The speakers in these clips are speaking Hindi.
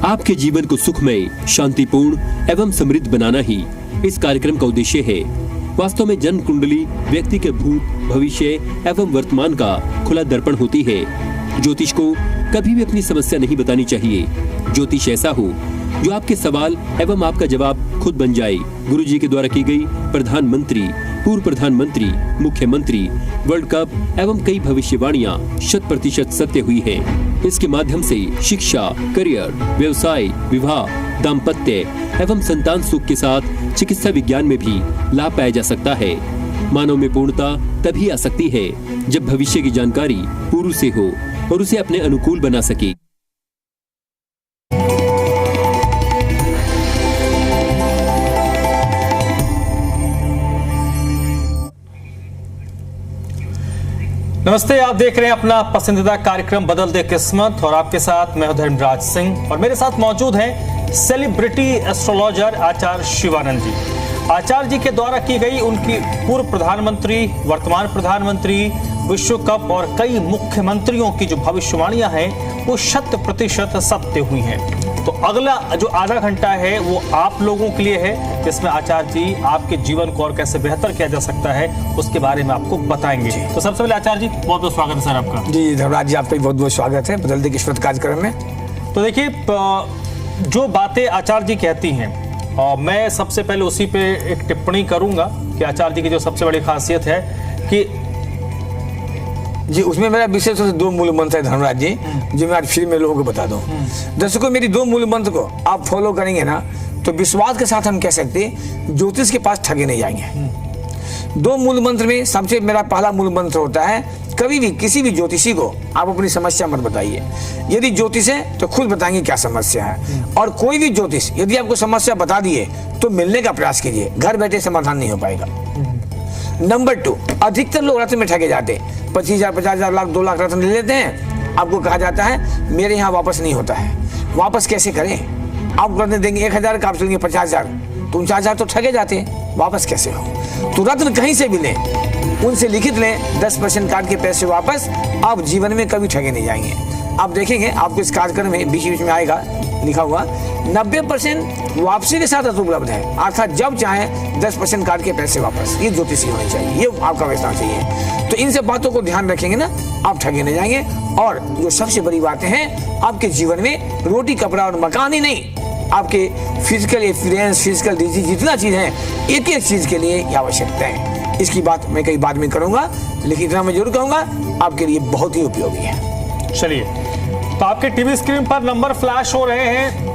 आपके जीवन को सुखमय, शांतिपूर्ण एवं समृद्ध बनाना ही इस कार्यक्रम का उद्देश्य है। वास्तव में जन्म कुंडली व्यक्ति के भूत, भविष्य एवं वर्तमान का खुला दर्पण होती है। ज्योतिष को कभी भी अपनी समस्या नहीं बतानी चाहिए। ज्योतिष ऐसा हो जो आपके सवाल एवं आपका जवाब खुद बन जाए। गुरुजी के द्वारा की गई प्रधानमंत्री, पूर्व प्रधानमंत्री, मुख्यमंत्री, वर्ल्ड कप एवं कई भविष्यवाणियां 100% सत्य हुई हैं। इसके माध्यम से शिक्षा, करियर, व्यवसाय, विवाह, दाम्पत्य एवं संतान सुख के साथ चिकित्सा विज्ञान में भी लाभ पाया जा सकता है। मानव में पूर्णता तभी आ सकती है जब भविष्य की जानकारी पूर्व से हो और उसे अपने अनुकूल बना सके। नमस्ते, आप देख रहे हैं अपना पसंदीदा कार्यक्रम बदल दे किस्मत और आपके साथ मैं धर्मराज सिंह और मेरे साथ मौजूद हैं सेलिब्रिटी एस्ट्रोलॉजर आचार्य शिवानंद जी। आचार्य जी के द्वारा की गई उनकी पूर्व प्रधानमंत्री, वर्तमान प्रधानमंत्री, विश्व कप और कई मुख्यमंत्रियों की जो भविष्यवाणियां हैं वो 100% सत्य हुई हैं। तो अगला जो आधा घंटा है वो आप लोगों के लिए है, जिसमें आचार्य जी आपके जीवन को और कैसे बेहतर किया जा सकता है उसके बारे में आपको बताएंगे। तो सबसे पहले आचार्य जी बहुत बहुत स्वागत है सर आपका। जी धर्मराज जी, आपका भी बहुत बहुत स्वागत है बदल दे किस्मत कार्यक्रम में। तो देखिए, जो बातें आचार्य जी कहती हैं मैं सबसे पहले उसी पे एक टिप्पणी करूंगा कि आचार्य जी की जो सबसे बड़ी खासियत है कि जी उसमें मेरा विशेष रूप से 2 मूल मंत्र है धर्मराज जी, जो मैं आज फ्री में लोगों को बता दूं। दर्शकों, मेरी 2 मूल मंत्र को आप फॉलो करेंगे ना तो विश्वास के साथ हम कह सकते हैं ज्योतिष के पास ठगे नहीं जाएंगे। 2 मूल मंत्र में सबसे मेरा पहला मूल मंत्र होता है, कभी भी किसी भी ज्योतिषी को आप अपनी समस्या मत बताइए। यदि ज्योतिष है तो खुद बताएंगे क्या समस्या है, और कोई भी ज्योतिष यदि आपको समस्या बता दिए तो मिलने का प्रयास कीजिए, घर बैठे समाधान नहीं हो पाएगा। नंबर 2, अधिकतर लोग रत्न में ठगे जाते हैं। 25,000, 50,000, लाख, 2 लाख रत्न ले लेते हैं। आपको कहा जाता है मेरे यहाँ वापस नहीं होता है। वापस कैसे करें? आप रत्न देंगे 1,000 का, आप चलेंगे 50,000, तो 49,000 तो ठगे जाते हैं। वापस कैसे हो? तो रत्न कहीं से भी लें, उनसे लिखित लें, 10% काट के पैसे वापस। आप जीवन में कभी ठगे नहीं जाएंगे। आप देखेंगे आपको इस कार्यक्रम में बीच बीच में आएगा लिखा हुआ 90% वापसी के साथ उपलब्ध है, अर्थात जब चाहे 10% काट के पैसे वापस। ये ज्योतिषी होनी चाहिए, ये आपका वैसा चाहिए। तो इन सब बातों को ध्यान रखेंगे ना, आप ठगे नहीं जाएंगे। और जो सबसे बड़ी बातें हैं, आपके जीवन में रोटी, कपड़ा और मकान ही नहीं, आपके फिजिकल एक्सपीरियंस, फिजिकल डिजीज, जितना चीज है, एक एक चीज के लिए आवश्यकता है। इसकी बात मैं कई बाद में करूंगा, लेकिन इतना मैं जरूर कहूंगा आपके लिए बहुत ही उपयोगी है। चलिए, तो आपके टीवी स्क्रीन पर नंबर फ्लैश हो रहे हैं,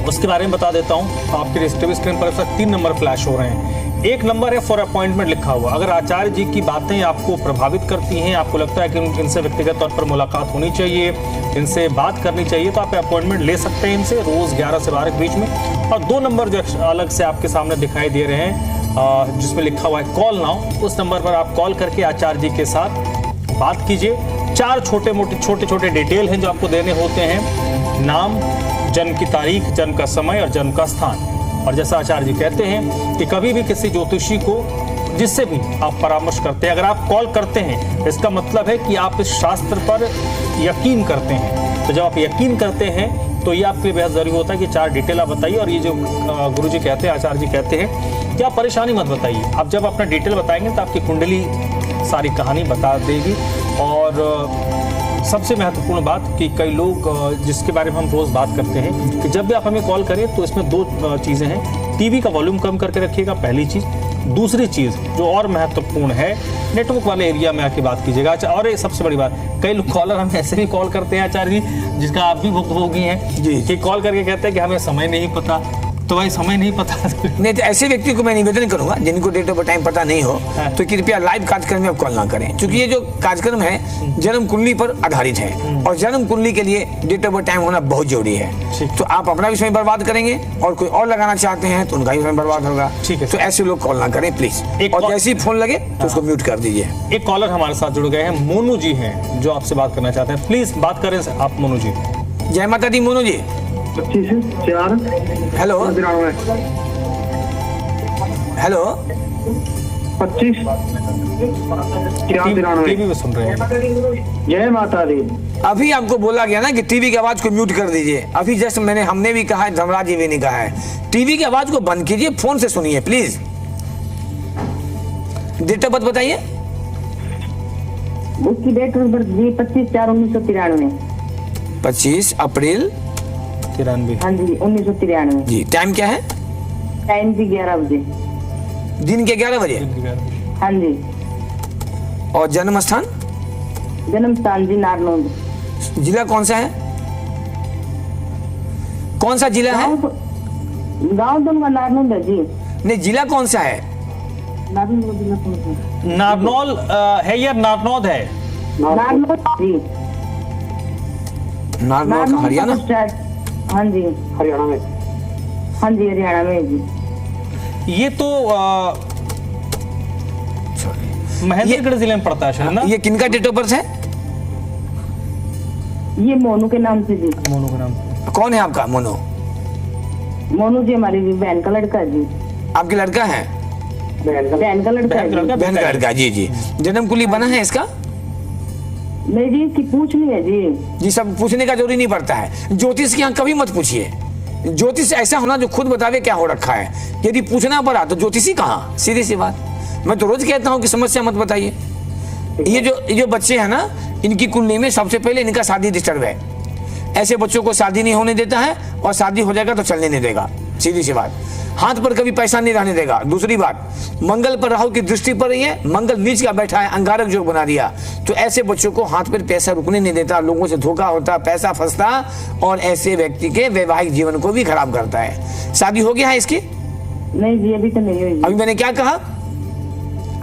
उसके बारे में बता देता हूं। आपके टीवी स्क्रीन पर 3 नंबर फ्लैश हो रहे हैं। एक नंबर है फॉर अपॉइंटमेंट लिखा हुआ। अगर आचार्य जी की बातें आपको प्रभावित करती हैं, आपको लगता है कि इनसे व्यक्तिगत तौर पर मुलाकात होनी चाहिए, इनसे बात करनी चाहिए, तो आप अपॉइंटमेंट ले सकते हैं इनसे रोज 11 से 12 के बीच में। और 2 नंबर जो अलग से आपके सामने दिखाई दे रहे हैं, जिसमें लिखा हुआ है कॉल नाउ, उस नंबर पर आप कॉल करके आचार्य जी के साथ बात कीजिए। 4 छोटे डिटेल हैं जो आपको देने होते हैं, नाम, जन्म की तारीख, जन्म का समय और जन्म का स्थान। और जैसा आचार्य जी कहते हैं कि कभी भी किसी ज्योतिषी को, जिससे भी आप परामर्श करते हैं, अगर आप कॉल करते हैं, इसका मतलब है कि आप इस शास्त्र पर यकीन करते हैं। तो जब आप यकीन करते हैं तो ये आपके लिए बेहद जरूरी होता है कि 4 डिटेल आप बताइए। और ये जो गुरु जी कहते हैं, आचार्य जी कहते हैं कि आप परेशानी मत बताइए। आप जब अपना डिटेल बताएंगे तो आपकी कुंडली सारी कहानी बता देगी। और सबसे महत्वपूर्ण बात कि कई लोग, जिसके बारे में हम रोज बात करते हैं, कि जब भी आप हमें कॉल करें तो इसमें 2 चीजें हैं। टीवी का वॉल्यूम कम करके रखिएगा, पहली चीज। दूसरी चीज जो और महत्वपूर्ण है, नेटवर्क वाले एरिया में आके बात कीजिएगा। और सबसे बड़ी बात, कई लोग कॉलर हमें ऐसे भी कॉल करते हैं आचार्य जी, जिसका आप भी भुक्तभोगी हैं जी, कि कॉल करके कहते हैं कि हमें समय नहीं पता। तो भाई समय नहीं पता नहीं, तो ऐसे व्यक्ति को मैं निवेदन करूंगा जिनको डेट ऑफ टाइम पता नहीं हो तो कृपया लाइव कार्यक्रम में कॉल ना करें, क्योंकि ये जो कार्यक्रम है जन्म कुंडली पर आधारित है और जन्म कुंडली के लिए डेट ऑफ टाइम होना बहुत जरूरी है। तो आप अपना भी समय बर्बाद करेंगे और कोई और लगाना चाहते हैं तो उनका भी समय बर्बाद होगा। ठीक है, तो ऐसे लोग कॉल ना करें प्लीज, और जैसे ही फोन लगे तो उसको म्यूट कर दीजिए। एक कॉलर हमारे साथ जुड़ गए हैं, मोनू जी हैं, जो आपसे बात करना चाहते हैं। प्लीज बात करें आप मोनू जी। जय माता दी मोनू जी। 25 4 हेलो हेलो 25 क्या 93। टीवी में सुन रहे हैं। जय माता दी। अभी आपको बोला गया ना कि टीवी की आवाज को म्यूट कर दीजिए। अभी जस्ट हमने भी कहा है, धर्मराज जी भी ने कहा है, टीवी की आवाज को बंद कीजिए, फोन से सुनिए प्लीज। डेट ऑफ बर्थ बताइए। उसकी डेट ऑफ बर्थ जी 25/4/1993। 25 अप्रैल 93। हाँ जी 1993। जी। टाइम क्या है? टाइम भी 11 बजे। दिन के 11 बजे। हाँ जी। और जन्म स्थान? जन्म स्थान जी नारनौंद। जिला कौन सा है? कौन सा जिला है? गाँव तो उनका नारनौंद है जी। नहीं, जिला कौन सा है? नारनौंद जिला कौन सा है? नारनौल है या नारनौद है? नारनौंद जी। नारनौल का हरियाणा। हाँ जी हरियाणा में। हाँ जी हरियाणा में जी। ये तो महेंद्रगढ़ जिले में पड़ता है शायद ना? ये किनका डेट ऑफ बर्थ है? ये मोनू के नाम से जी। मोनू का नाम। कौन है आपका मोनू? मोनू जी हमारी बहन का लड़का है जी। आपके लड़का है? बहन का लड़का है जी। बहन का लड़का। जी जी। जन्म कुंडली बना है इसका? नहीं जी इसकी पूछनी है जी। जी, सब पूछने का जरूरी नहीं पड़ता है। ज्योतिष के यहाँ कभी मत पूछिए। ज्योतिष ऐसा होना जो खुद बतावे क्या हो रखा है। यदि पूछना पड़ा तो ज्योतिषी कहाँ, सीधी सी बात। मैं तो रोज कहता हूँ कि समस्या मत बताइए। ये जो बच्चे हैं ना, इनकी कुंडली में सबसे पहले इनका शादी डिस्टर्ब है। ऐसे बच्चों को शादी नहीं होने देता है, और शादी हो जाएगा तो चलने नहीं देगा, सीधी सी बात। हाथ पर कभी पैसा नहीं रहने देगा। दूसरी बात, मंगल पर राहु की दृष्टि पड़ रही है, मंगल नीच का बैठा है, अंगारक योग बना दिया, तो ऐसे बच्चों को हाथ पर पैसा रुकने नहीं देता, लोगों से धोखा होता, पैसा फंसता, और ऐसे व्यक्ति के वैवाहिक जीवन को भी खराब करता है। शादी हो गया है इसकी? नहीं जी अभी तो नहीं हुई। अभी मैंने क्या कहा?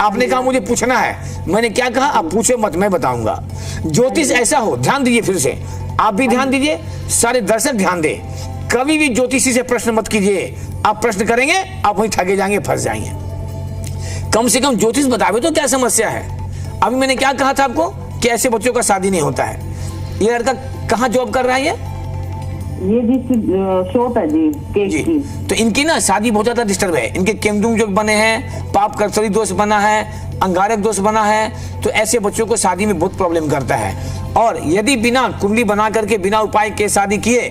आपने कहा मुझे पूछना है, मैंने क्या कहा? आप पूछो मत, मैं बताऊंगा। ज्योतिष ऐसा हो, ध्यान दीजिए, फिर से आप भी ध्यान दीजिए, सारे दर्शक ध्यान दे। कभी भी ज्योतिषी से प्रश्न मत कीजिए। आप प्रश्न करेंगे आप वहीं ठगे जाएंगे, फंस जाएंगे। कम से कम ज्योतिष बतावे तो क्या समस्या है। अभी मैंने क्या कहा था आपको कि ऐसे बच्चों का शादी नहीं होता है। ये लड़का कहाँ जॉब कर रहा है? ये जी शॉप है जी केक जी। की। तो इनकी ना शादी बहुत ज्यादा डिस्टर्ब है। इनके केमदुम योग बने हैं, पाप कर्तरी दोष बना है, अंगारक दोष बना है, तो ऐसे बच्चों को शादी में बहुत प्रॉब्लम करता है। और यदि बिना कुंडली बना करके बिना उपाय के शादी किए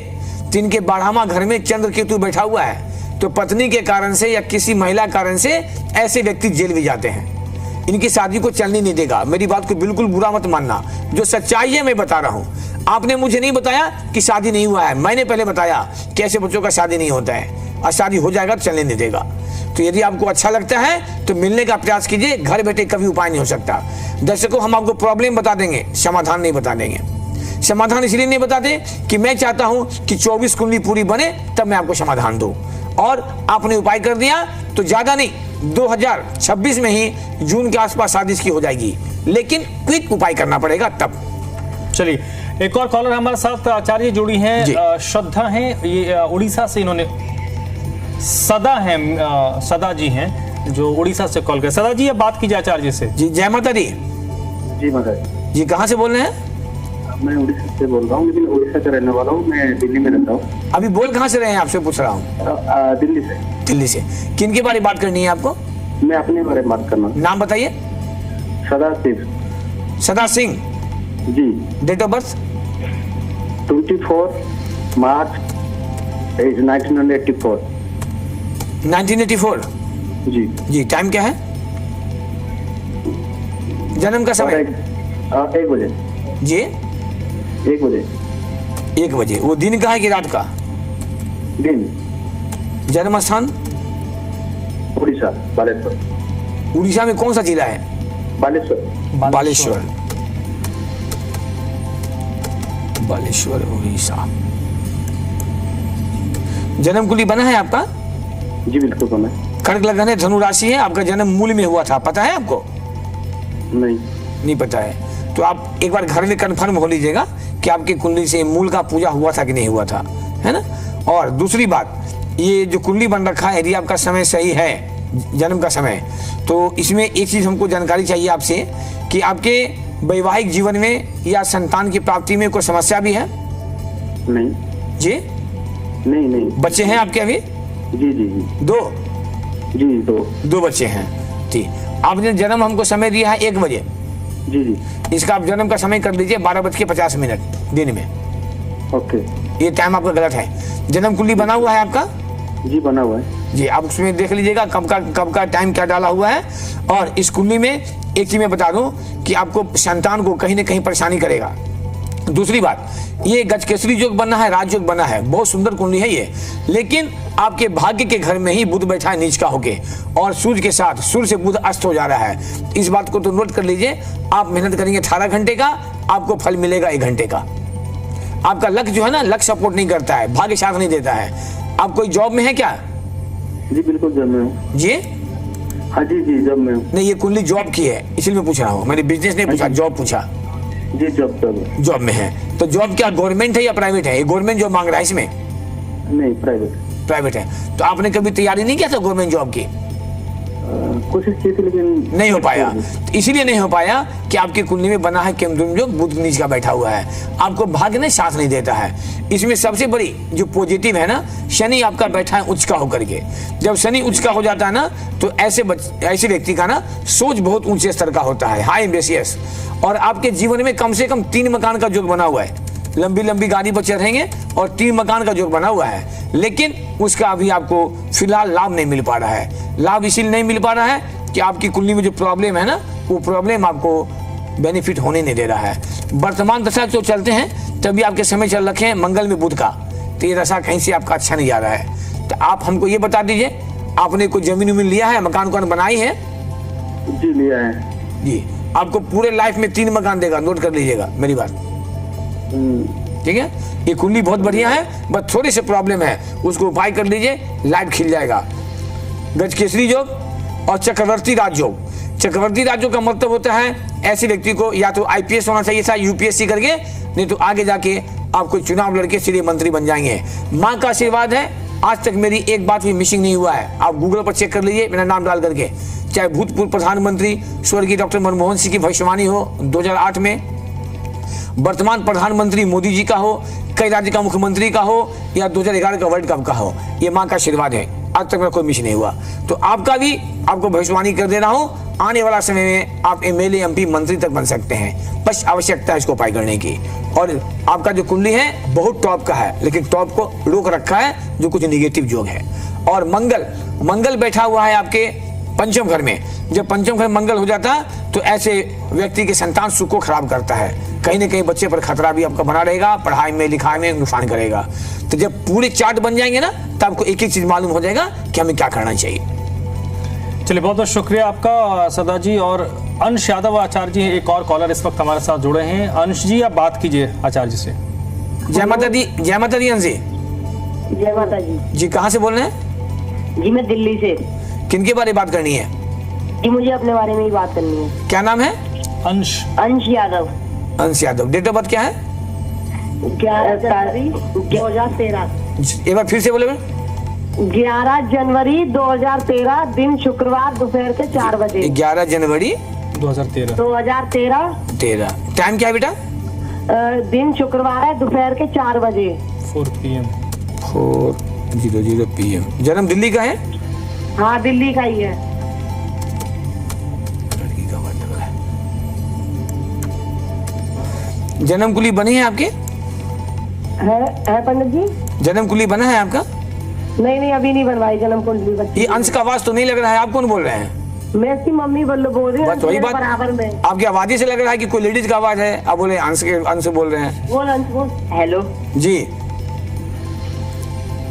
तो इनके बारहवां घर में चंद्र केतु बैठा हुआ है, तो पत्नी के कारण से या किसी महिला कारण से ऐसे व्यक्ति जेल भी जाते हैं। इनकी शादी को चलने नहीं देगा। मेरी बात को बिल्कुल बुरा मत मानना, जो सच्चाई है मैं बता रहा हूँ। आपने मुझे नहीं बताया कि शादी नहीं हुआ है, मैंने पहले बताया कि ऐसे बच्चों का शादी नहीं होता है, और शादी हो जाएगा तो चलने नहीं देगा। तो यदि आपको अच्छा लगता है तो मिलने का प्रयास कीजिए। घर बैठे कभी उपाय नहीं हो सकता। दर्शकों, हम आपको प्रॉब्लम बता देंगे, समाधान नहीं बता देंगे। समाधान इसलिए नहीं बताते कि मैं चाहता हूं कि 24 कुंडली पूरी बने तब मैं आपको समाधान दूं, और आपने उपाय कर दिया तो ज्यादा नहीं, 2026 में ही जून के आसपास शादी इसकी हो जाएगी, लेकिन क्विक उपाय करना पड़ेगा तब। चलिए, एक और कॉलर हमारे साथ आचार्य जुड़ी हैं, श्रद्धा हैं, ये उड़ीसा से, इन्होंने सदा जी हैं जो उड़ीसा से कॉल कर। सदा जी, अब बात कीजिए आचार्य से। जी, जय माता दी। जी माता जी, कहाँ से बोल रहे हैं? मैं उड़ीसा से बोल रहा हूँ, लेकिन उड़ीसा का रहने वाला हूँ। मैं दिल्ली में रहता हूँ। अभी बोल कहाँ से रहे हैं आपसे पूछ रहा हूँ? दिल्ली से। दिल्ली से। किन के बारे में बात करनी है आपको? मैं अपने बारे में बात करना। नाम बताइए। सदाशिव। सदा सिंह। जी। Date of birth? 24 मार्च 1984। 1984। जी। जी। टाइम क्या है? जन्म का समय? 1 बजे। जी, 1 बजे। 1 बजे। वो दिन का है कि रात का? दिन। जन्म स्थान? उड़ीसा, बालेश्वर। उड़ीसा में कौन सा जिला है? बालेश्वर। बालेश्वर। बालेश्वर उड़ीसा। जन्म कुंडली बना है आपका? जी बिल्कुल बना। कर्क लगन है, धनु राशि है, आपका जन्म मूल में हुआ था, पता है आपको? नहीं पता है। तो आप एक बार घर में कंफर्म हो लीजिएगा कि आपकी कुंडली से मूल का पूजा हुआ था कि नहीं हुआ था, है ना। और दूसरी बात, ये जो कुंडली बन रखा है, यदि आपका समय सही है, जन्म का समय, तो इसमें एक चीज हमको जानकारी चाहिए आपसे कि आपके वैवाहिक जीवन में या संतान की प्राप्ति में कोई समस्या भी है? नहीं। जी। नहीं। बच्चे हैं आपके अभी? जी। 2? जी 2। 2 बच्चे हैं। ठीक। आपने जन्म हमको समय दिया है 1 बजे, जी जी इसका आप जन्म का समय कर दीजिए 12:50 दिन में। ओके। ये टाइम आपका गलत है। जन्म कुंडली बना हुआ है आपका? जी बना हुआ है। जी, आप उसमें देख लीजिएगा कब का टाइम क्या डाला हुआ है। और इस कुंडली में एक चीज मैं बता दूं कि आपको संतान को कहीं ना कहीं परेशानी करेगा। दूसरी बात, ये गजकेसरी योग बना है, राजयोग बना है, बहुत सुंदर कुंडली है ये। लेकिन आपके भाग्य के घर में ही बुध बैठा है नीच का होके, और सूर्य के साथ, सूर्य से बुध अस्त हो जा रहा है। इस बात को तो नोट कर लीजिए। आप मेहनत करेंगे 18 घंटे का, आपको फल मिलेगा 1 घंटे का। आपका लक जो है ना, लक सपोर्ट नहीं करता है, भाग्य साथ नहीं देता है। आप कोई जॉब में है क्या? जी बिल्कुल जब में हूँ। जी हाँ जी जी जब में हूँ। नहीं, ये कुंडली जॉब की है, इसलिए मैं पूछ रहा हूँ। मैंने बिजनेस नहीं पूछा, जॉब पूछा। जी जब जॉब में है तो जॉब क्या गवर्नमेंट है या प्राइवेट है? ये गवर्नमेंट जॉब मांग रहा है इसमें? नहीं प्राइवेट। प्राइवेट है। तो आपने कभी तैयारी नहीं किया था गवर्नमेंट जॉब की? कोशिश की थी लेकिन नहीं हो पाया। तो इसीलिए नहीं हो पाया कि आपकी कुंडली में बना है केमद्रुम योग, बुध नीच का बैठा हुआ है, आपको भाग्य ने साथ नहीं देता है। इसमें सबसे बड़ी जो पॉजिटिव है ना, शनि आपका बैठा है उच्च का होकर के। जब शनि उच्च का हो जाता है ना, तो ऐसे व्यक्ति का ना सोच बहुत ऊंचे स्तर का होता है, हाई एम्बिशियस। और आपके जीवन में कम से कम 3 मकान का योग बना हुआ है, लंबी लंबी गाड़ी पर चढ़ेंगे और 3 मकान का योग बना हुआ है। लेकिन उसका अभी आपको फिलहाल लाभ नहीं मिल पा रहा है। लाभ इसीलिए नहीं मिल पा रहा है कि आपकी कुंडली में जो प्रॉब्लम है ना, वो प्रॉब्लम आपको बेनिफिट होने नहीं दे रहा है। वर्तमान दशा जो चलते हैं तभी आपके समय चल रखे हैं मंगल में बुध का, तो ये दशा कहीं से आपका अच्छा नहीं जा रहा है। तो आप हमको ये बता दीजिए, आपने कोई जमीन उमीन लिया है, मकान उकान बनाई है? जी लिया है। जी, आपको पूरे लाइफ में 3 मकान देगा, नोट कर लीजिएगा मेरी बात, ठीक है। ये कुंडली बहुत बढ़िया है, बस थोड़ी सी प्रॉब्लम है, उसको उपाय कर लीजिए, लाइफ खिल जाएगा। गजकेसरी योग और चक्रवर्ती राजयोग। चक्रवर्ती राजयोग का मतलब होता है ऐसे व्यक्ति को या तो आईपीएस होना चाहिए था, यूपीएससी करके, नहीं तो आगे जाके आप कोई चुनाव लड़के सीधे मंत्री बन जाएंगे। माँ का आशीर्वाद है, आज तक मेरी एक बात भी मिसिंग नहीं हुआ है। आप गूगल पर चेक कर लीजिए मेरा नाम डाल करके, चाहे भूतपूर्व प्रधानमंत्री स्वर्गीय डॉक्टर मनमोहन सिंह की भविष्यवाणी हो 2008 में, वर्तमान प्रधानमंत्री मोदी जी का हो, कई राज्य का मुख्यमंत्री का हो, या 2011 का वर्ल्ड कप का हो, ये माँ का आशीर्वाद है, आज तक मेरा कोई मिस नहीं हुआ। तो आपका भी आपको भविष्यवाणी कर दे रहा हूँ, आने वाला समय में आप एमएलए एमपी मंत्री तक बन सकते हैं, बस आवश्यकता है इसको उपाय करने की। और आपका जो कुंडली है बहुत टॉप का है, लेकिन टॉप को रोक रखा है जो कुछ निगेटिव योग है। और मंगल बैठा हुआ है आपके पंचम घर में। जब पंचम घर मंगल हो जाता है तो ऐसे व्यक्ति के संतान सुख को खराब करता है, कहीं ना कहीं बच्चे पर खतरा भी आपका बना रहेगा, पढ़ाई में लिखाई में नुकसान करेगा। तो जब पूरे चार्ट बन जाएंगे ना, तो आपको एक एक चीज मालूम हो जाएगा कि हमें क्या करना चाहिए। चलिए, बहुत बहुत शुक्रिया आपका सदा जी। और अंश यादव आचार्य जी एक और कॉलर इस वक्त हमारे साथ जुड़े हैं। अंश जी, आप बात कीजिए आचार्य जी से। जय माता दी। जय माता दी। अंश जी, जय माता जी। कहाँ से बोल रहे हैं? जी मैं दिल्ली से। किनके बारे में बात करनी है? जी मुझे अपने बारे में ही बात करनी है। क्या नाम है? अंश यादव। अंश यादव। डेट ऑफ बर्थ क्या है? 2013। एक बार फिर से बोले। 11 जनवरी 2013, दिन शुक्रवार, दोपहर के 4 बजे। 11 जनवरी 2013। टाइम क्या है बेटा? दिन शुक्रवार है, दोपहर के 4 बजे। 4 PM। 4:00 PM। जन्म दिल्ली का है? हाँ दिल्ली का ही है। लड़की का वर्ड लग रहा है। जन्म कुली बनी है आपके? है पंडित जी। जन्म कुली बना है आपका? नहीं अभी नहीं बनवाई जन्म कुंडली बच्ची। ये अंश का आवाज तो नहीं लग रहा है, आप कौन बोल रहे हैं? मैं इसकी मम्मी बोल रही हूँ। बस वही बात, बराबर में आपकी आवाज से लग रहा है कि कोई लेडीज का आवाज है। आप बोले अंश बोल रहे हैं। बोल। हेलो जी,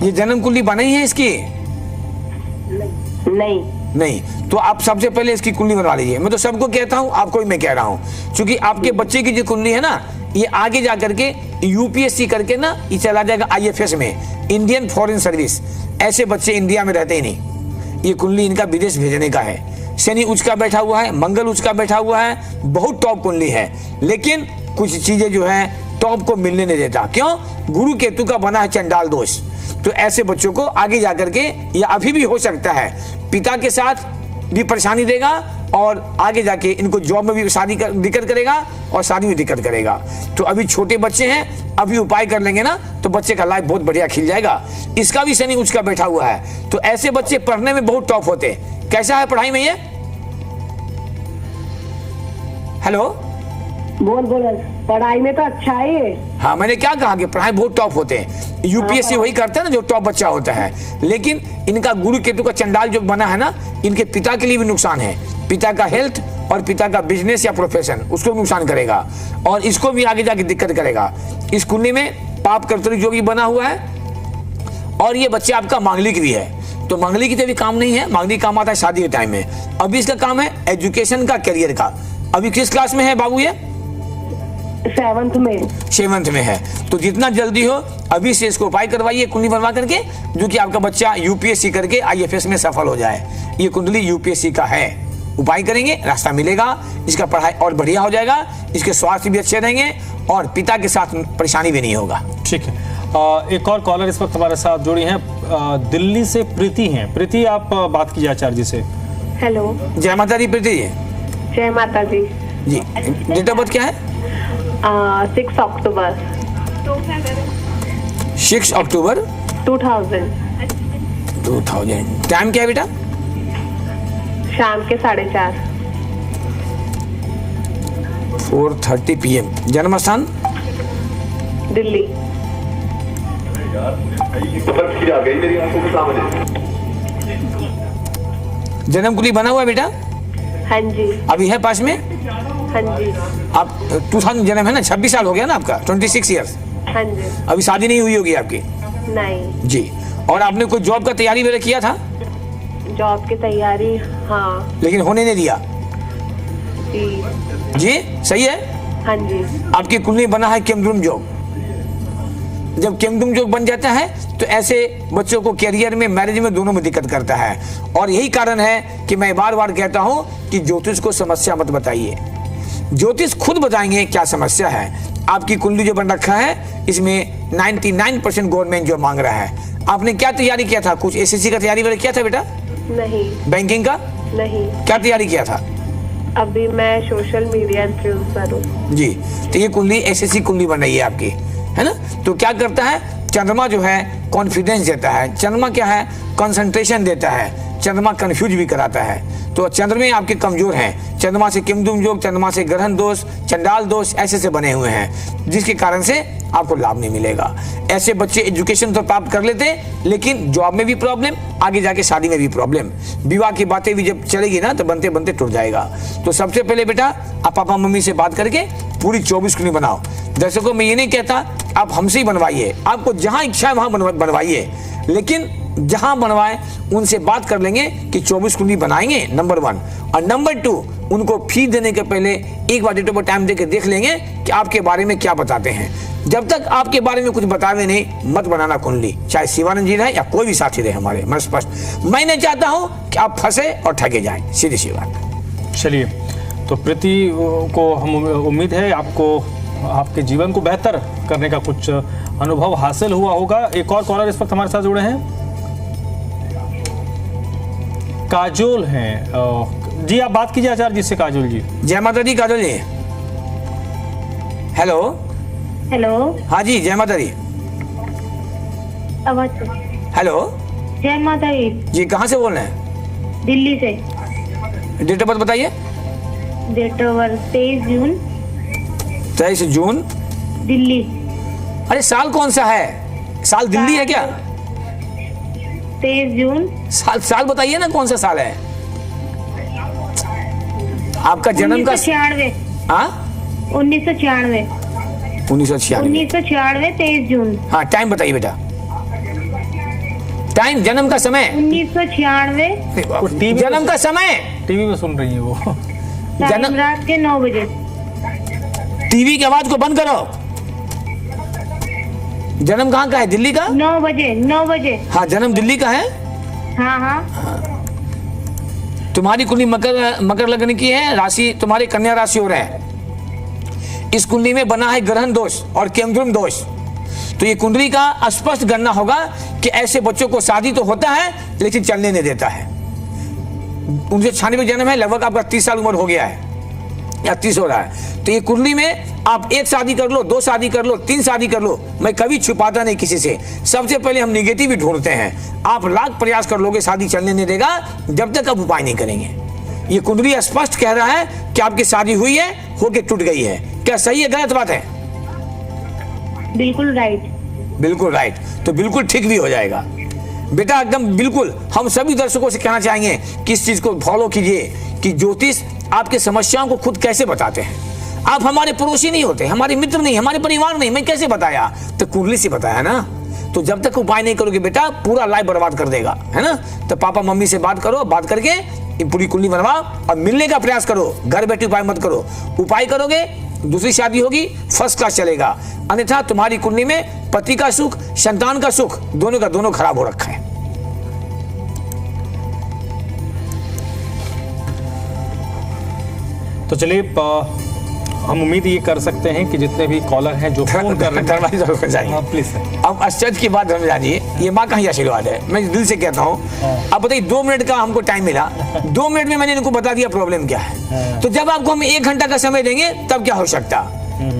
ये जन्म कुंडली बनी है इसकी? नहीं, तो आप सबसे पहले इसकी कुंडली बनवा लीजिए। मैं तो सबको कहता हूँ, आपको भी मैं कह रहा हूँ, क्योंकि आपके बच्चे की जो कुंडली है ना, ये आगे जा करके यूपीएससी करके ना ये चला जाएगा आईएफएस में, इंडियन फॉरेन सर्विस। ऐसे बच्चे इंडिया में रहते ही नहीं, ये कुंडली इनका विदेश भेजने का है। शनि उच्च का बैठा हुआ है, मंगल उच्च का बैठा हुआ है, बहुत टॉप कुंडली है, लेकिन कुछ चीजें जो है टॉप को मिलने नहीं देता। क्यों? गुरु केतु का बना है चंडाल दोष। तो ऐसे बच्चों को आगे जाकर के, या अभी भी हो सकता है, पिता के साथ भी परेशानी देगा, और आगे जाके इनको जॉब में भी दिक्कत करेगा और शादी में दिक्कत करेगा। तो अभी छोटे बच्चे हैं, अभी उपाय कर लेंगे ना तो बच्चे का लाइफ बहुत बढ़िया खिल जाएगा। इसका भी शनि उच्च का बैठा हुआ है, तो ऐसे बच्चे पढ़ने में बहुत टॉप होते हैं। कैसा है पढ़ाई में ये? हेलो, बोल बोल, पढ़ाई में तो अच्छा है ये। हाँ मैंने क्या कहा कि पढ़ाई बहुत टॉप होते हैं, यूपीएससी वही करता है ना जो टॉप बच्चा होता है, लेकिन इनका गुरु केतु का चंडाल जो बना है ना, इनके पिता के लिए भी नुकसान है। पिता का हेल्थ और पिता का बिजनेस या प्रोफेशन उसको भी नुकसान करेगा और इसको भी आगे जाके दिक्कत करेगा। इस कुंडली में पाप कर्तरी जो भी बना हुआ है और ये बच्चे आपका मांगलिक भी है, तो मांगलिक की भी काम नहीं है, मांगलिक काम आता है शादी के टाइम में। अभी इसका काम है एजुकेशन का, करियर का। अभी किस क्लास में है बाबू ये? 7th में। 7th में है, तो जितना जल्दी हो अभी से इसको उपाय करवाइए कुंडली बनवा करके, जो कि आपका बच्चा यूपीएससी करके आईएफएस में सफल हो जाए। ये कुंडली यूपीएससी का है, उपाय करेंगे रास्ता मिलेगा, इसका पढ़ाई और बढ़िया हो जाएगा, इसके स्वास्थ्य भी अच्छे रहेंगे और पिता के साथ परेशानी भी नहीं होगा। ठीक है, एक और कॉलर इस वक्त हमारे साथ जुड़ी हैं, दिल्ली से प्रीति हैं। प्रीति, आप बात कीजिए आचार्य जी से। हेलो, जय माता दी प्रीति जी। जय माता दी जी, डेट ऑफ बर्थ क्या है? 6 अक्टूबर 6 अक्टूबर 2000, 2000। टाइम क्या है बेटा? शाम के 4:30। 4:30 PM। जन्म स्थान? दिल्ली। जन्म कुंडली बना हुआ है बेटा? हाँ जी, अभी है पास में? हाँ जी, आप 2000 जन्म है ना, 26 साल हो गया ना आपका, 26 ईयर्स। हाँ जी। अभी शादी नहीं हुई होगी आपकी? नहीं, जी। और आपने कोई जॉब का तैयारी वगैरह किया था? जॉब की तैयारी, हाँ लेकिन होने नहीं दिया? जी। जी सही है। हाँ जी। आपकी कुंडली बना है केमद्रुम योग। जब केमद्रुम योग बन जाता है तो ऐसे बच्चों को कैरियर में, मैरिज में, दोनों में दिक्कत करता है। और यही कारण है कि मैं बार बार कहता हूं कि ज्योतिष को समस्या मत बताइए, ज्योतिष खुद बताएंगे क्या समस्या है। आपकी कुंडली जो बन रखा है इसमें 99% गवर्नमेंट जो मांग रहा है। आपने क्या तैयारी किया था? कुछ एसएससी का तैयारी वगैरह किया था बेटा? नहीं। बैंकिंग का? नहीं। क्या तैयारी किया था? अभी मैं सोशल मीडिया इन्फ्लुएंसर हूँ। जी, तो ये कुंडली एसएससी कुंडली बन रही है आपकी, है ना। तो क्या करता है, चंद्रमा जो है कॉन्फिडेंस देता है, चंद्रमा क्या है, कंसंट्रेशन देता है, चंद्रमा कंफ्यूज भी कराता है। तो चंद्रमा आपके कमजोर हैं, चंद्रमा से केमद्रुम योग, चंद्रमा से ग्रहण दोष, चंडाल दोष ऐसे से बने हुए हैं, जिसके कारण से आपको लाभ नहीं मिलेगा। ऐसे बच्चे एजुकेशन तो प्राप्त कर लेते हैं, लेकिन जॉब में भी प्रॉब्लम, आगे जाके शादी में भी प्रॉब्लम, विवाह की बातें भी जब चलेगी ना तो बनते बनते टूट जाएगा। तो सबसे पहले बेटा आप पापा मम्मी से बात करके पूरी 24 कुंडली बनाओ। दर्शकों मैं ये नहीं कहता आप हमसे ही बनवाइए, आपको जहां इच्छा है वहां बनवाइए, लेकिन जहां बनवाए उनसे बात कर लेंगे कि 24 कुंडली बनाएंगे, नंबर 1। और नंबर 2, उनको फी देने के पहले एक बार डेट ऑफ टाइम देकर देख लेंगे कि आपके बारे में क्या बताते हैं। जब तक आपके बारे में कुछ बतावे नहीं, मत बनाना कुंडली, चाहे शिवानंद जी रहे या कोई भी साथी रहे हमारे। मैं स्पष्ट मैं नहीं चाहता हूं कि आप फंसे और ठगे जाएं, सीधी सी बात। चलिए, तो प्रीति को हम उम्मीद है आपको आपके जीवन को बेहतर करने का कुछ अनुभव हासिल हुआ होगा। एक और कॉलर इस वक्त हमारे साथ जुड़े हैं, काजोल हैं। जी आप बात कीजिए आचार्य जी से। काजोल जी। जय माता दी। काजोल जी हेलो। हेलो। हाँ जी, जय माता दी। आवाज। हेलो। जय माता दी। जी कहाँ से बोल रहे हैं? दिल्ली से। डेट ऑफ बर्थ बताइए। डेट ऑफ बर्थ 23 जून। 23 जून। दिल्ली। अरे साल कौन सा है? साल दिल्ली है क्या? 23 जून। साल बताइए ना, कौन सा साल है आपका जन्म का? 1996। हाँ 1996। 1996। 23 जून। हाँ टाइम बताइए बेटा, टाइम, जन्म का समय। 1996। जन्म का समय। टीवी में सुन रही है वो। टाइम रात के 9 बजे। टीवी की आवाज को बंद करो। जन्म कहाँ का है? दिल्ली का? 9 बजे। 9 बजे। हाँ जन्म दिल्ली का है। हाँ हाँ। तुम्हारी कुंडली मकर लग्न की है, राशि तुम्हारी कन्या राशि हो रहा है। इस कुंडली में बना है ग्रहण दोष और केमद्रुम दोष। तो ये कुंडली का स्पष्ट गणना होगा कि ऐसे बच्चों को शादी तो होता है लेकिन चलने नहीं देता है। 1996 जन्म है, लगभग आपका 30 साल उम्र हो गया है या 30 हो रहा है। तो ये कुंडली में आप 1 शादी कर लो, 2 शादी कर लो, 3 शादी कर लो, मैं कभी छुपाता नहीं किसी से। सबसे पहले हम निगेटिव ही ढूंढते हैं। आप लाख प्रयास कर लोगे, शादी चलने नहीं देगा जब तक आप उपाय नहीं करेंगे। ये कुंडली स्पष्ट कह रहा है कि आपकी शादी हुई है होके टूट गई है। क्या सही है गलत बात है? बिल्कुल राइट। बिल्कुल राइट, तो बिल्कुल ठीक भी हो जाएगा बेटा, एकदम बिल्कुल। हम सभी दर्शकों से कहना चाहेंगे कि इस चीज को फॉलो कीजिए कि ज्योतिष आपके समस्याओं को खुद कैसे बताते हैं। आप हमारे पड़ोसी नहीं होते, हमारे मित्र नहीं, हमारे परिवार नहीं, मैं कैसे बताया? तो कुंडली से बताया ना। तो जब तक उपाय नहीं करोगे बेटा, पूरा लाइफ बर्बाद कर देगा, है ना। तो पापा मम्मी से बात करो, बात करके ये पूरी कुंडली बनवाओ और मिलने का प्रयास करो। घर बैठे उपाय मत करो। उपाय करोगे दूसरी शादी होगी, फर्स्ट क्लास चलेगा। अन्यथा तुम्हारी कुंडली में पति का सुख, संतान का सुख, दोनों का दोनों खराब हो रखा है। तो चलिए हम उम्मीद ये कर सकते हैं कि जितने भी कॉलर हैं जो फोन कर रहे हैं, प्लीज। अब आश्चर्य की बात समझ जानिए, ये माँ का ही आशीर्वाद है, मैं दिल से कहता हूँ। अब बताइए 2 मिनट का हमको टाइम मिला, 2 मिनट में मैंने इनको बता दिया प्रॉब्लम क्या है। तो जब आपको हम 1 घंटा का समय देंगे तब क्या हो सकता।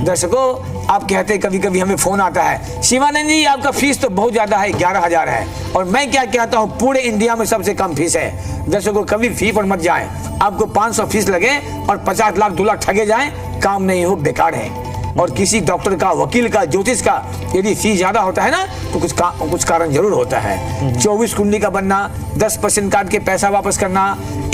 दर्शकों, आप कहते हैं कभी कभी हमें फोन आता है, शिवानंद जी आपका फीस तो बहुत ज्यादा है, 11,000 है। और मैं क्या कहता हूँ, पूरे इंडिया में सबसे कम फीस है। दर्शकों, कभी फी पर मत जाए। आपको 500 फीस लगे और 50 लाख 2 लाख ठगे जाए, काम नहीं हो, बेकार है। और किसी डॉक्टर का, वकील का, ज्योतिष का यदि फी ज्यादा होता है ना, तो कुछ कारण जरूर होता है। 24 कुंडली का बनना, 10% काट के पैसा वापस करना,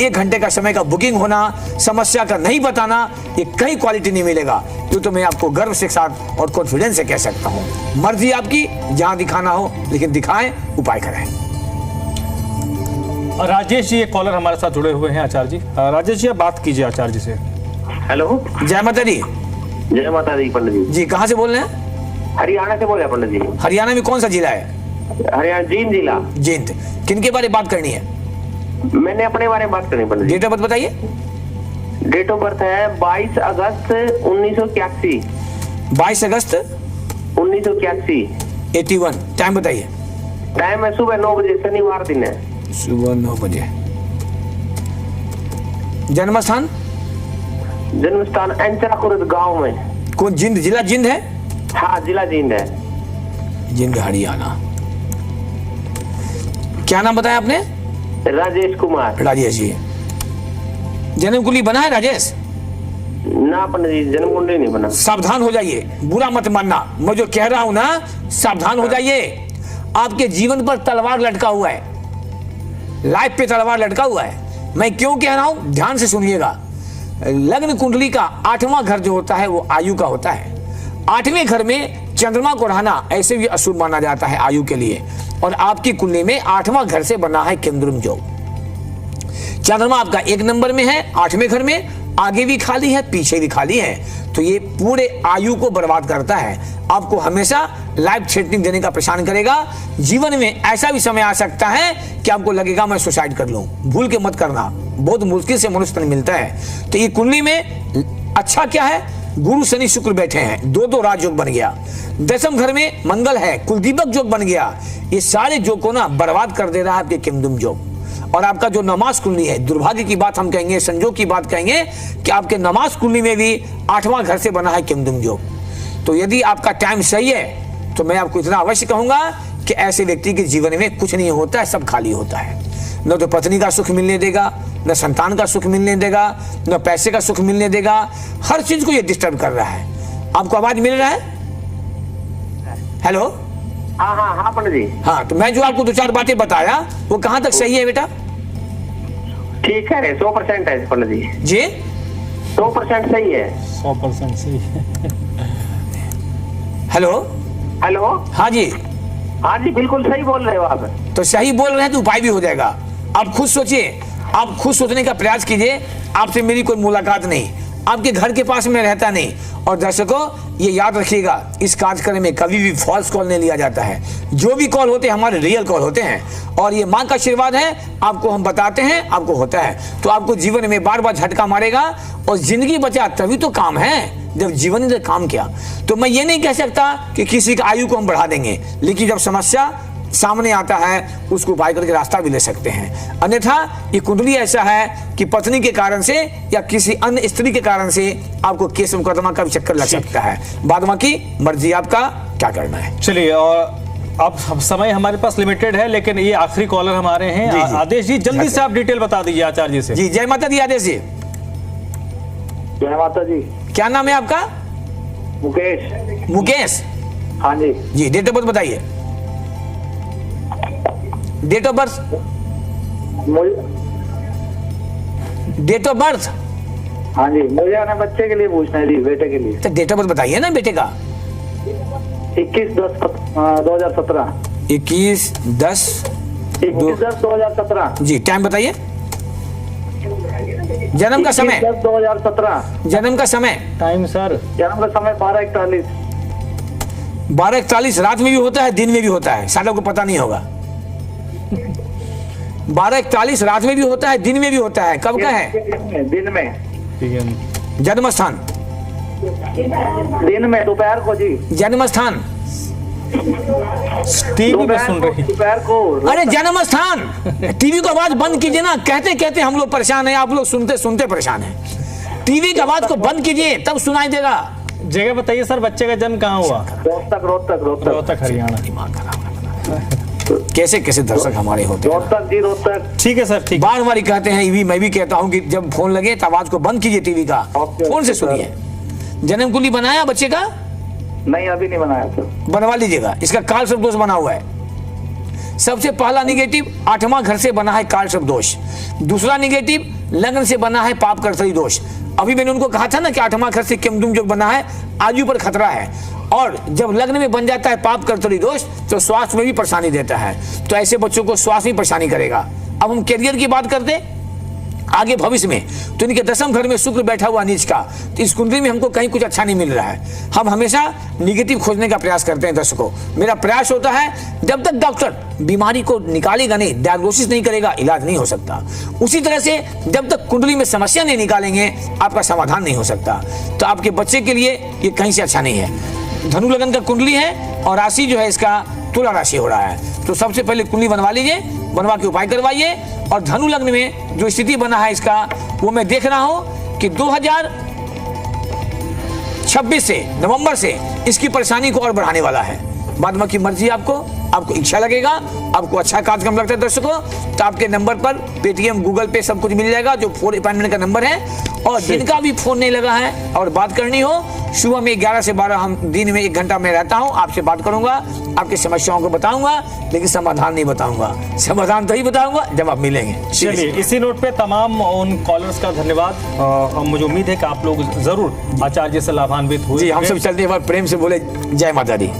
1 घंटे का समय का बुकिंग होना, समस्या का नहीं बताना, ये कहीं क्वालिटी नहीं मिलेगा। तो मैं आपको गर्व से साथ और कॉन्फिडेंस से कह सकता हूँ। मर्जी आपकी, जहां दिखाना हो, लेकिन दिखाएं, उपाय करें। राजेश जी, एक कॉलर हमारे साथ जुड़े हुए हैं आचार्य जी। राजेश जी, आप बात कीजिए आचार्य जी से। हेलो, जय माता दी। जय माता दी पंडित जी। जी, कहाँ से बोल रहे हैं? हरियाणा से बोल रहे हैं पंडित जी। हरियाणा में कौन सा जिला है? हरियाणा जींद जिला। जींद। किनके बारे में बात करनी है? मैंने अपने बारे में बात करनी पंडित जी। डेट ऑफ बर्थ बताइए। डेट ऑफ बर्थ है 22 अगस्त 1981। 22 अगस्त 1981। 81। टाइम बताइए। टाइम है सुबह 9 बजे, शनिवार दिन है। सुबह 9 बजे। जन्म स्थान? जन्म स्थान अंचराखुर्द गांव में। कौन? जिंद जिला? जिंद है? हाँ, जिला जींद है। जिंद हरियाणा। क्या नाम बताया आपने? राजेश कुमार। राजेश जी। जन्म कुंडली बना है राजेश? ना पंडित जी, जन्म कुंडली नहीं बना। सावधान हो जाइए, बुरा मत मानना, मैं जो कह रहा हूं ना, सावधान हो जाइए। आपके जीवन पर तलवार लटका हुआ है, लाइफ पे तलवार लटका हुआ है। मैं क्यों कह रहा हूं, ध्यान से सुनिएगा। लग्न कुंडली का 8वां घर जो होता है वो आयु का होता है। 8वें घर में चंद्रमा को रहना ऐसे भी अशुभ माना जाता है आयु के लिए। और आपकी कुंडली में 8वां घर से बना है केंद्रुम योग। चंद्रमा आपका 1 नंबर में है, 8वें घर में, आगे भी खाली है, पीछे भी खाली है। तो ये पूरे आयु को बर्बाद करता है, आपको हमेशा लाइफ थ्रेटनिंग देने का परेशान करेगा। जीवन में ऐसा भी समय आ सकता है कि आपको लगेगा मैं सुसाइड कर लूं। भूल के मत करना, बहुत मुश्किल से मनुष्य तन मिलता है। तो ये कुंडली में अच्छा क्या है, गुरु शनि शुक्र बैठे हैं, 2 राजयोग बन गया। 10वें घर में मंगल है, कुलदीपक योग बन गया। ये सारे योग को ना बर्बाद कर दे रहा है आपके केंद्रुम योग। और आपका जो नमाज कुंडली है, दुर्भाग्य की बात हम कहेंगे, संजोग की बात कहेंगे कि आपके नमाज कुंडली में भी 8वां घर से बना है केंद्रुम योग। तो यदि आपका टाइम सही है तो मैं आपको इतना अवश्य कहूंगा कि ऐसे व्यक्ति के जीवन में कुछ नहीं होता है, सब खाली होता है। न तो पत्नी का सुख मिलने देगा, न संतान का सुख मिलने देगा, न पैसे का सुख मिलने देगा। हर चीज को ये डिस्टर्ब कर रहा है। आपको आवाज मिल रहा है? हेलो। हाँ हाँ हाँ पंडित जी। हाँ, तो मैं जो आपको 2-4 बातें बताया वो कहां तक सही है बेटा? ठीक है, 100% है पंडित जी। जी 100% सही है। 100% सही है। हेलो। हेलो। हाँ जी। हाँ जी, बिल्कुल सही बोल रहे हो आप। तो सही बोल रहे हैं तो उपाय भी हो जाएगा। आप खुद सोचिए, आप खुद सोचने का प्रयास कीजिए। आपसे मेरी कोई मुलाकात नहीं, आपके घर के पास में रहता नहीं। और दर्शकों, ये याद रखिएगा, इस कार्यक्रम में कभी भी फॉल्स कॉल नहीं लिया जाता है। जो भी कॉल होते हैं हमारे रियल कॉल होते हैं। और ये माँ का आशीर्वाद है, आपको हम बताते हैं, आपको होता है। तो आपको जीवन में बार बार झटका मारेगा। और जिंदगी बचा तभी तो काम है, जब जीवन ने काम किया। तो मैं ये नहीं कह सकता कि किसी का आयु को हम बढ़ा देंगे, लेकिन जब समस्या सामने आता है उसको उपाय करके रास्ता भी ले सकते हैं। अन्यथा ये कुंडली ऐसा है कि पत्नी के कारण से या किसी अन्य स्त्री के कारण से आपको केस मुकदमा का भी चक्कर लग सकता है। बाद बाकी मर्जी आपका, क्या करना है। चलिए, और अब समय हमारे पास लिमिटेड है, लेकिन ये आखिरी कॉलर हमारे हैं। जी, जी। आदेश जी, जल्दी से आप डिटेल बता दीजिए आचार्य जी से। जी, जय माता दी आदेश जी। जय माता जी। क्या नाम है आपका? मुकेश। मुकेश हाँ जी। जी, डेट ऑफ बर्थ बताइए। डेट ऑफ बर्थ, मुझे, डेट ऑफ बर्थ। हाँ जी, मुझे अपने बच्चे के लिए पूछना है जी, बेटे के लिए। तो डेट ऑफ बर्थ बताइए ना बेटे का। 21/10/2017। 21/10 21/10/2017। जी, टाइम बताइए। जन्म का समय, 21/10/2017। जन्म का समय। Time sir. जन्म का समय 12:41। 12:41 रात में भी होता है, दिन में भी होता है, शायद आपको पता नहीं होगा। 12:41 रात में भी होता है, दिन में भी होता है। कब का है? दिन में। ठीक है। जन्म स्थान, दिन में, दोपहर को जी। जन्म स्थान, टीवी पे सुन रही। दोपहर को। अरे जन्म स्थान। टीवी को आवाज बंद कीजिए ना, कहते कहते हम लोग परेशान हैं, आप लोग सुनते सुनते परेशान हैं। टीवी की आवाज को बंद कीजिए, तब सुनाई देगा। जगह बताइए सर, बच्चे का जन्म कहाँ हुआ? रोहतक हरियाणा। दिमाग खराब है। कैसे कैसे दर्शक हमारे होते हैं। रोहतक जी, रोहतक। ठीक है सर, ठीक। बार बार कहते हैं, ये मैं भी कहता हूं कि जब फोन लगे तो आवाज को बंद कीजिए टीवी का, फोन से सुनिए। जन्म कुंडली बनाया बच्चे का? नहीं, अभी नहीं बनाया सर। बनवा लीजिएगा, इसका काल सर्प दोष बना हुआ है। सबसे पहला निगेटिव, 8वां घर से बना है काल सर्प दोष। दूसरा निगेटिव, लग्न से बना है पाप कर्तरी दोष। अभी मैंने उनको कहा था ना कि 8वां घर से केमदुम जो बना है, आयु पर खतरा है। और जब लग्न में बन जाता है पाप कर्तरी दोष, तो स्वास्थ्य में भी परेशानी देता है। तो ऐसे बच्चों को स्वास्थ्य में परेशानी करेगा। अब हम करियर की बात करते हैं आगे भविष्य में, तो इनके 10वें घर में शुक्र बैठा हुआ नीच का, तो इस कुंडली में हमको कहीं कुछ अच्छा नहीं मिल रहा है। हम हमेशा निगेटिव खोजने का प्रयास करते हैं दर्शकों। मेरा प्रयास होता है, जब तक डॉक्टर बीमारी को निकालेगा नहीं, डायग्नोसिस नहीं करेगा, इलाज नहीं हो सकता। उसी तरह से जब तक कुंडली में समस्या नहीं निकालेंगे, आपका समाधान नहीं हो सकता। तो आपके बच्चे के लिए ये कहीं से अच्छा नहीं है। धनु लगन का कुंडली है और राशि जो है इसका तुला राशि हो रहा है। तो सबसे पहले कुंडली बनवा लीजिए, बनवा के उपाय करवाइए। और धनु लग्न में जो स्थिति बना है इसका, वो मैं देख रहा हूं कि 2026 से, नवंबर से इसकी परेशानी को और बढ़ाने वाला है। बाद में की मर्जी आपको इच्छा लगेगा, आपको अच्छा कार्यक्रम लगता है दर्शकों, तो आपके नंबर पर पेटीएम, गूगल पे सब कुछ मिल जाएगा, जो फोन अपॉइंटमेंट का नंबर है। और जिनका भी फोन नहीं लगा है और बात करनी हो, सुबह में 11 से 12 हम दिन में 1 घंटा में रहता हूं, आपसे बात करूंगा, आपकी समस्याओं को बताऊंगा, लेकिन समाधान नहीं बताऊंगा। समाधान तो ही बताऊंगा जब आप मिलेंगे। चलिए, इसी नोट पे तमाम उन कॉलर्स का धन्यवाद। मुझे उम्मीद है कि आप लोग जरूर आचार्य से लाभान्वित हुए। जी, हम सब चलते हैं, प्रेम से बोले जय माता दी।